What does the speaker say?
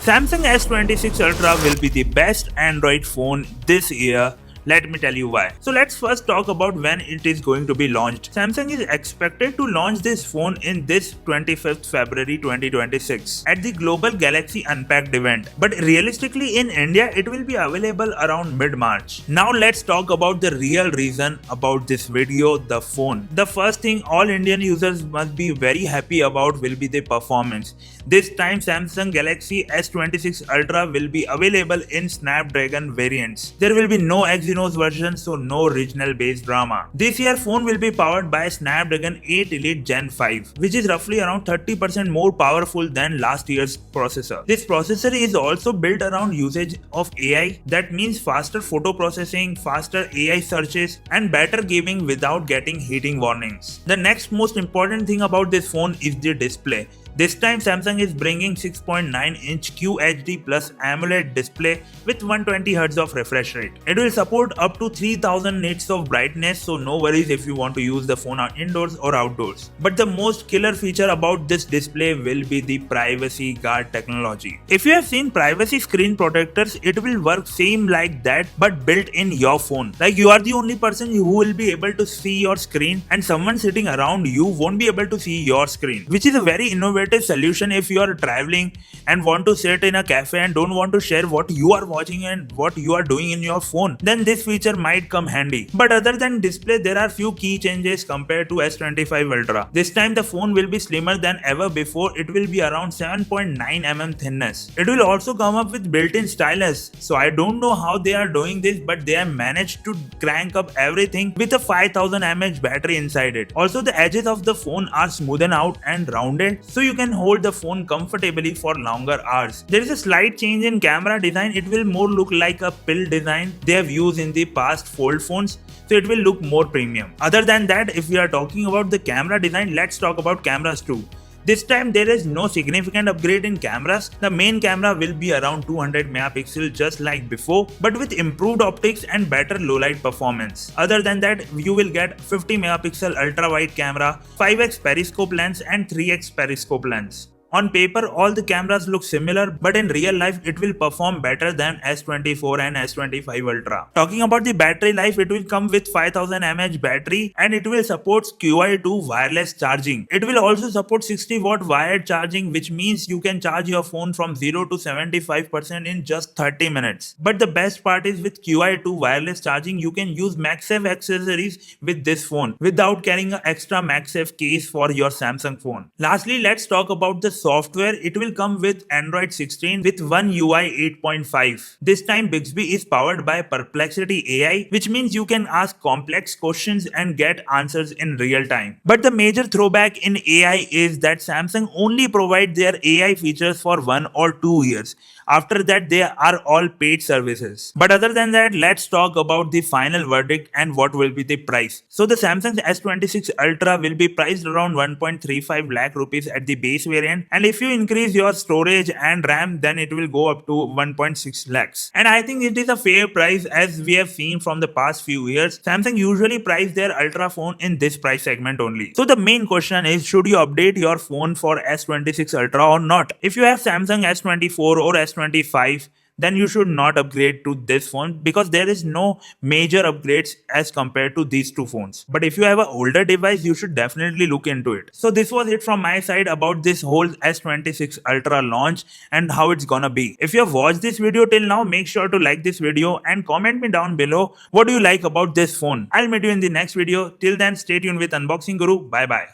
Samsung S26 Ultra will be the best Android phone this year. Let me tell you why. So let's first talk about when it is going to be launched. Samsung is expected to launch this phone in this 25th February 2026 at the Global Galaxy Unpacked event. But realistically in India it will be available around mid-March. Now let's talk about the real reason about this video, the phone. The first thing all Indian users must be very happy about will be the performance. This time Samsung Galaxy S26 Ultra will be available in Snapdragon variants. There will be no Exynos version, so no regional based drama. This year phone will be powered by Snapdragon 8 Elite Gen 5, which is roughly around 30% more powerful than last year's processor. This processor is also built around usage of AI, that means faster photo processing, faster AI searches, and better gaming without getting heating warnings. The next most important thing about this phone is the display. This time Samsung is bringing 6.9-inch QHD plus AMOLED display with 120Hz of refresh rate. It will support up to 3000 nits of brightness, so no worries if you want to use the phone indoors or outdoors. But the most killer feature about this display will be the privacy guard technology. If you have seen privacy screen protectors, it will work same like that but built in your phone. Like you are the only person who will be able to see your screen and someone sitting around you won't be able to see your screen, which is a very innovative solution if you are traveling and want to sit in a cafe and don't want to share what you are watching and what you are doing in your phone. Then this feature might come handy. But other than display, there are few key changes compared to S25 Ultra. This time the phone will be slimmer than ever before. It will be around 7.9mm thinness. It will also come up with built-in stylus. So I don't know how they are doing this, but they have managed to crank up everything with a 5000 mAh battery inside it. Also the edges of the phone are smoothened out and rounded, so you can hold the phone comfortably for longer hours. There is a slight change in camera design. It will more look like a pill design they have used in the past fold phones, so it will look more premium. Other than that, if we are talking about the camera design, let's talk about cameras too. This time there is no significant upgrade in cameras. The main camera will be around 200 megapixels just like before, but with improved optics and better low light performance. Other than that, you will get 50 megapixel ultra wide camera, 5x periscope lens and 3x periscope lens. On paper, all the cameras look similar, but in real life, it will perform better than S24 and S25 Ultra. Talking about the battery life, it will come with 5000 mAh battery and it will support QI2 wireless charging. It will also support 60-watt wired charging, which means you can charge your phone from 0 to 75% in just 30 minutes. But the best part is with QI2 wireless charging, you can use MagSafe accessories with this phone without carrying an extra MagSafe case for your Samsung phone. Lastly, let's talk about the software. It will come with Android 16 with One UI 8.5. This time Bixby is powered by Perplexity AI, which means you can ask complex questions and get answers in real time. But the major throwback in AI is that Samsung only provides their AI features for 1 or 2 years. After that, they are all paid services. But other than that, let's talk about the final verdict and what will be the price. So the Samsung S26 Ultra will be priced around 1.35 lakh rupees at the base variant, and if you increase your storage and RAM, then it will go up to 1.6 lakhs. And I think it is a fair price, as we have seen from the past few years. Samsung usually price their Ultra phone in this price segment only. So the main question is, should you update your phone for S26 Ultra or not? If you have Samsung S24 or S25, then you should not upgrade to this phone because there is no major upgrades as compared to these two phones. But if you have an older device, you should definitely look into it. So this was it from my side about this whole S26 Ultra launch and how it's gonna be. If you have watched this video till now, make sure to like this video and comment me down below what do you like about this phone. I'll meet you in the next video. Till then, stay tuned with Unboxing Guru. Bye bye.